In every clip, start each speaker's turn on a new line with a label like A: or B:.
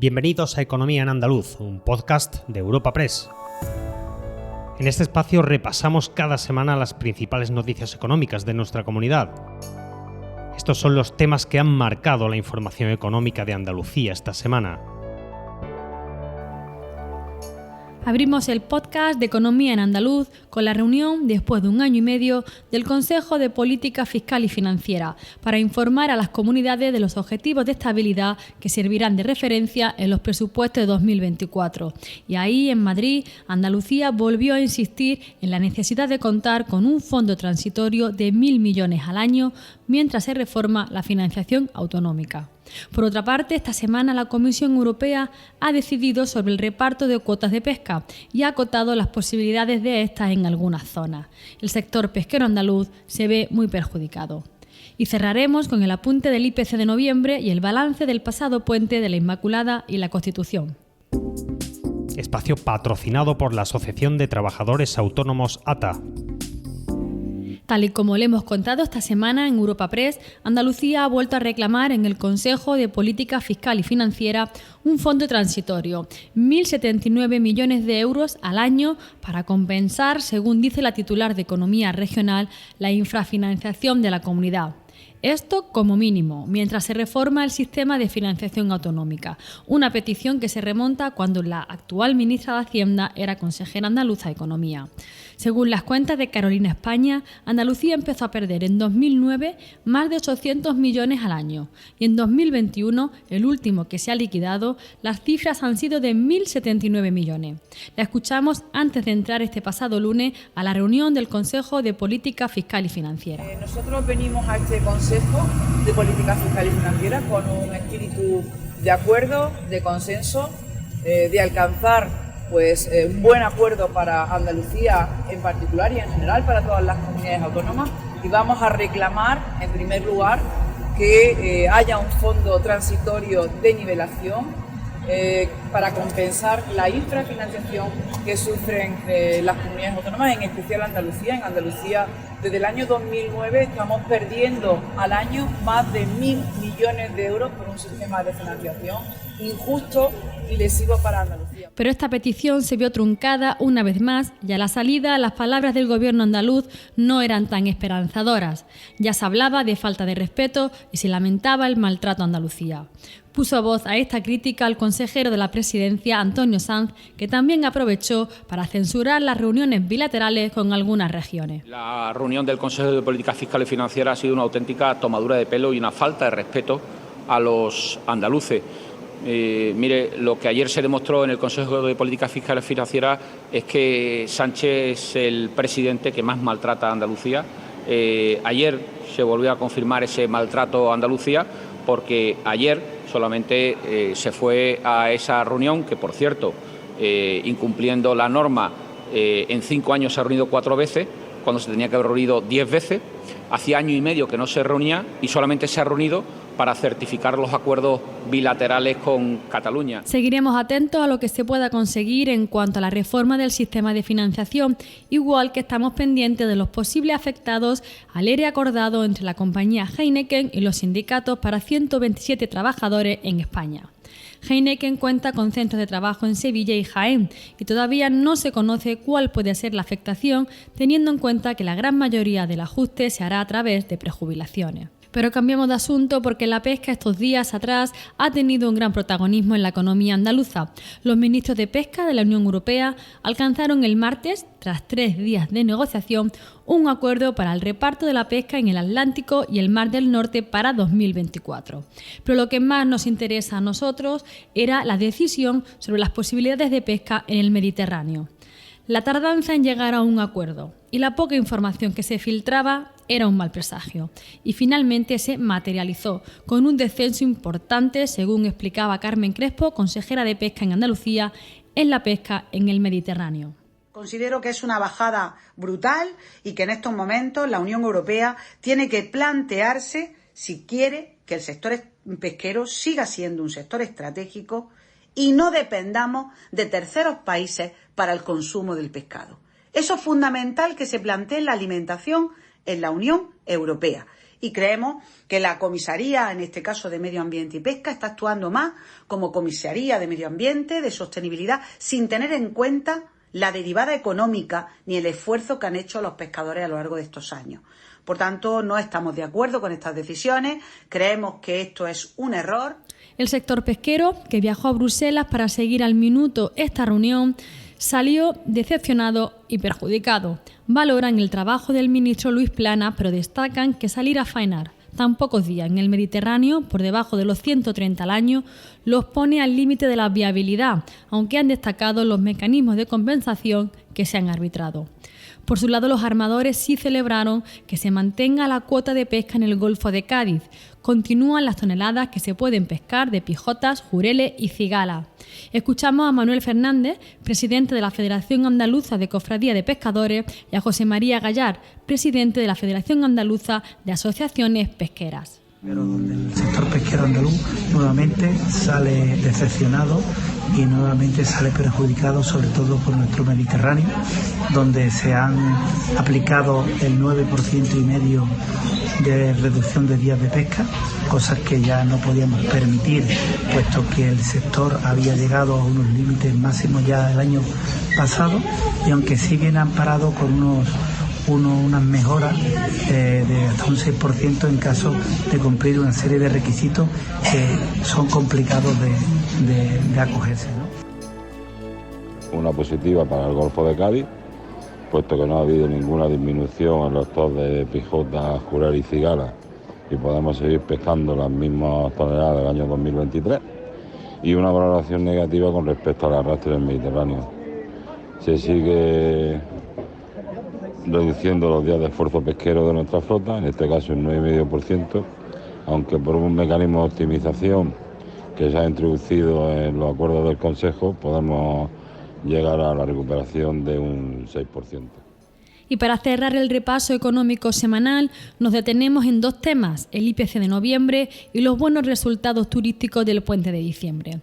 A: Bienvenidos a Economía en Andaluz, un podcast de Europa Press. En este espacio repasamos cada semana las principales noticias económicas de nuestra comunidad. Estos son los temas que han marcado la información económica de Andalucía esta semana.
B: Abrimos el podcast de Economía en Andaluz con la reunión, después de un año y medio, del Consejo de Política Fiscal y Financiera para informar a las comunidades de los objetivos de estabilidad que servirán de referencia en los presupuestos de 2024. Y ahí, en Madrid, Andalucía volvió a insistir en la necesidad de contar con un fondo transitorio de 1.000 millones al año mientras se reforma la financiación autonómica. Por otra parte, esta semana la Comisión Europea ha decidido sobre el reparto de cuotas de pesca y ha acotado las posibilidades de estas en algunas zonas. El sector pesquero andaluz se ve muy perjudicado. Y cerraremos con el apunte del IPC de noviembre y el balance del pasado puente de la Inmaculada y la Constitución.
A: Espacio patrocinado por la Asociación de Trabajadores Autónomos ATA.
B: Tal y como le hemos contado esta semana en Europa Press, Andalucía ha vuelto a reclamar en el Consejo de Política Fiscal y Financiera un fondo transitorio, 1.079 millones de euros al año para compensar, según dice la titular de Economía Regional, la infrafinanciación de la comunidad. Esto como mínimo, mientras se reforma el sistema de financiación autonómica, una petición que se remonta cuando la actual ministra de Hacienda era consejera andaluza de Economía. Según las cuentas de Carolina España, Andalucía empezó a perder en 2009 más de 800 millones al año y en 2021, el último que se ha liquidado, las cifras han sido de 1.079 millones. La escuchamos antes de entrar este pasado lunes a la reunión del Consejo de Política Fiscal y Financiera.
C: Nosotros venimos a este Consejo de Política Fiscal y Financiera con un espíritu de acuerdo, de consenso, de alcanzar un buen acuerdo para Andalucía en particular y en general para todas las comunidades autónomas, y vamos a reclamar en primer lugar que haya un fondo transitorio de nivelación para compensar la infrafinanciación que sufren las comunidades autónomas, en especial Andalucía. En Andalucía, desde el año 2009, estamos perdiendo al año más de 1.000 millones de euros por un sistema de financiación injusto y lesivo para Andalucía.
B: Pero esta petición se vio truncada una vez más y a la salida las palabras del gobierno andaluz no eran tan esperanzadoras. Ya se hablaba de falta de respeto y se lamentaba el maltrato a Andalucía. Puso voz a esta crítica al consejero de la Presidencia, Antonio Sanz, que también aprovechó para censurar las reuniones bilaterales con algunas regiones.
D: La reunión del Consejo de Política Fiscal y Financiera ha sido una auténtica tomadura de pelo y una falta de respeto a los andaluces. Mire, lo que ayer se demostró en el Consejo de Política Fiscal y Financiera es que Sánchez es el presidente que más maltrata a Andalucía. Ayer se volvió a confirmar ese maltrato a Andalucía porque ayer solamente se fue a esa reunión, que por cierto, incumpliendo la norma, en 5 años se ha reunido 4 veces, cuando se tenía que haber reunido 10 veces. Hacía año y medio que no se reunía y solamente se ha reunido para certificar los acuerdos bilaterales con Cataluña.
B: Seguiremos atentos a lo que se pueda conseguir en cuanto a la reforma del sistema de financiación, igual que estamos pendientes de los posibles afectados al ERE acordado entre la compañía Heineken y los sindicatos para 127 trabajadores en España. Heineken cuenta con centros de trabajo en Sevilla y Jaén y todavía no se conoce cuál puede ser la afectación, teniendo en cuenta que la gran mayoría del ajuste se hará a través de prejubilaciones. Pero cambiamos de asunto porque la pesca estos días atrás ha tenido un gran protagonismo en la economía andaluza. Los ministros de Pesca de la Unión Europea alcanzaron el martes, tras 3 días de negociación, un acuerdo para el reparto de la pesca en el Atlántico y el Mar del Norte para 2024. Pero lo que más nos interesa a nosotros era la decisión sobre las posibilidades de pesca en el Mediterráneo. La tardanza en llegar a un acuerdo y la poca información que se filtraba era un mal presagio, y finalmente se materializó con un descenso importante, según explicaba Carmen Crespo, consejera de Pesca en Andalucía, en la pesca en el Mediterráneo.
E: Considero que es una bajada brutal y que en estos momentos la Unión Europea tiene que plantearse si quiere que el sector pesquero siga siendo un sector estratégico y no dependamos de terceros países para el consumo del pescado. Eso es fundamental que se plantee en la alimentación en la Unión Europea Y creemos que la comisaría, en este caso de Medio Ambiente y Pesca, está actuando más como comisaría de Medio Ambiente, de sostenibilidad, sin tener en cuenta la derivada económica ni el esfuerzo que han hecho los pescadores a lo largo de estos años. Por tanto, no estamos de acuerdo con estas decisiones, creemos que esto es un error.
B: El sector pesquero, que viajó a Bruselas para seguir al minuto esta reunión, salió decepcionado y perjudicado. Valoran el trabajo del ministro Luis Planas, pero destacan que salir a faenar tan pocos días en el Mediterráneo, por debajo de los 130 al año, los pone al límite de la viabilidad, aunque han destacado los mecanismos de compensación que se han arbitrado. Por su lado, los armadores sí celebraron que se mantenga la cuota de pesca en el Golfo de Cádiz. Continúan las toneladas que se pueden pescar de pijotas, jureles y cigala. Escuchamos a Manuel Fernández, presidente de la Federación Andaluza de Cofradía de Pescadores, y a José María Gallar, presidente de la Federación Andaluza de Asociaciones Pesqueras.
F: Pero donde el sector pesquero andaluz nuevamente sale decepcionado y nuevamente sale perjudicado, sobre todo por nuestro Mediterráneo, donde se han aplicado el 9,5% de reducción de días de pesca, cosas que ya no podíamos permitir, puesto que el sector había llegado a unos límites máximos ya el año pasado, y aunque sí viene amparado con unas mejoras de hasta un 6% en caso de cumplir una serie de requisitos que son complicados de acogerse, ¿no?
G: Una positiva para el Golfo de Cádiz, puesto que no ha habido ninguna disminución en los stocks de pijotas, jurel y cigala, y podemos seguir pescando las mismas toneladas del año 2023, y una valoración negativa con respecto al arrastre del Mediterráneo. Se sigue reduciendo los días de esfuerzo pesquero de nuestra flota, en este caso un 9,5%, aunque por un mecanismo de optimización que se ha introducido en los acuerdos del Consejo podemos llegar a la recuperación de un 6%.
B: Y para cerrar el repaso económico semanal, nos detenemos en dos temas, el IPC de noviembre y los buenos resultados turísticos del puente de diciembre.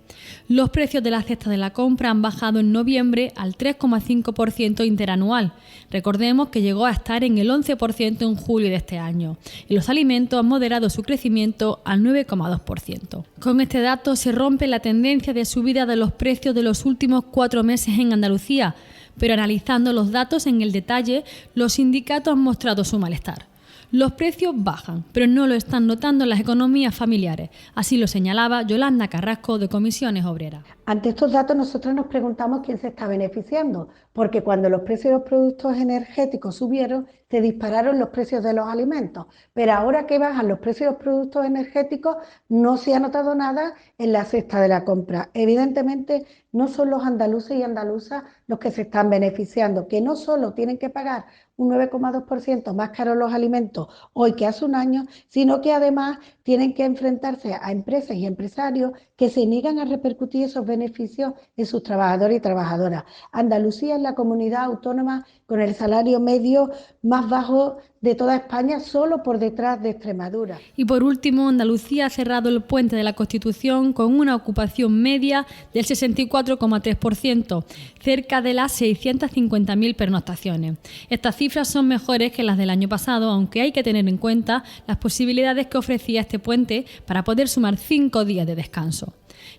B: Los precios de la cesta de la compra han bajado en noviembre al 3,5% interanual. Recordemos que llegó a estar en el 11% en julio de este año. Y los alimentos han moderado su crecimiento al 9,2%. Con este dato se rompe la tendencia de subida de los precios de los últimos 4 meses en Andalucía, pero analizando los datos en el detalle, los sindicatos han mostrado su malestar. Los precios bajan, pero no lo están notando las economías familiares. Así lo señalaba Yolanda Carrasco, de Comisiones Obreras.
H: Ante estos datos nosotros nos preguntamos quién se está beneficiando, porque cuando los precios de los productos energéticos subieron, se dispararon los precios de los alimentos, pero ahora que bajan los precios de los productos energéticos no se ha notado nada en la cesta de la compra. Evidentemente no son los andaluces y andaluzas los que se están beneficiando, que no solo tienen que pagar un 9,2% más caros los alimentos hoy que hace un año, sino que además tienen que enfrentarse a empresas y empresarios que se niegan a repercutir esos beneficios en sus trabajadores y trabajadoras. Andalucía es la comunidad autónoma con el salario medio más bajo de toda España, solo por detrás de Extremadura.
B: Y por último, Andalucía ha cerrado el puente de la Constitución con una ocupación media del 64,3%, cerca de las 650.000 pernoctaciones. Estas cifras son mejores que las del año pasado, aunque hay que tener en cuenta las posibilidades que ofrecía este puente para poder sumar 5 días de descanso.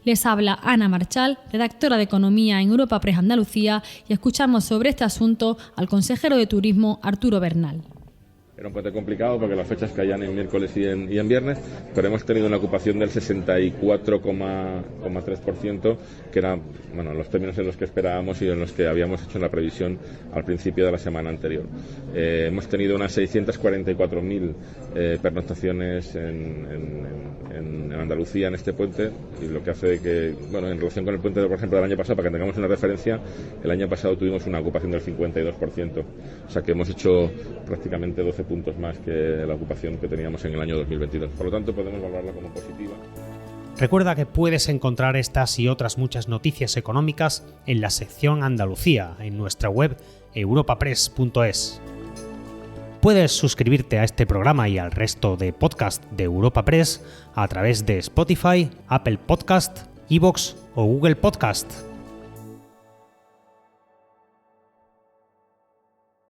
B: Les habla Ana Marchal, redactora de Economía en Europa Press Andalucía, y escuchamos sobre este asunto al consejero de Turismo, Arturo Bernal.
I: Era un puente complicado porque las fechas caían en miércoles y en viernes, pero hemos tenido una ocupación del 64,3%, que eran los términos en los que esperábamos y en los que habíamos hecho la previsión al principio de la semana anterior. Hemos tenido unas 644.000 pernoctaciones en Andalucía en este puente, y lo que hace que, en relación con el puente, por ejemplo, del año pasado, para que tengamos una referencia, el año pasado tuvimos una ocupación del 52%, o sea que hemos hecho prácticamente 12 puntos más que la ocupación que teníamos en el año 2022. Por lo tanto, podemos valorarla como positiva.
A: Recuerda que puedes encontrar estas y otras muchas noticias económicas en la sección Andalucía, en nuestra web europapress.es. Puedes suscribirte a este programa y al resto de podcast de Europa Press a través de Spotify, Apple Podcast, iVoox o Google Podcast.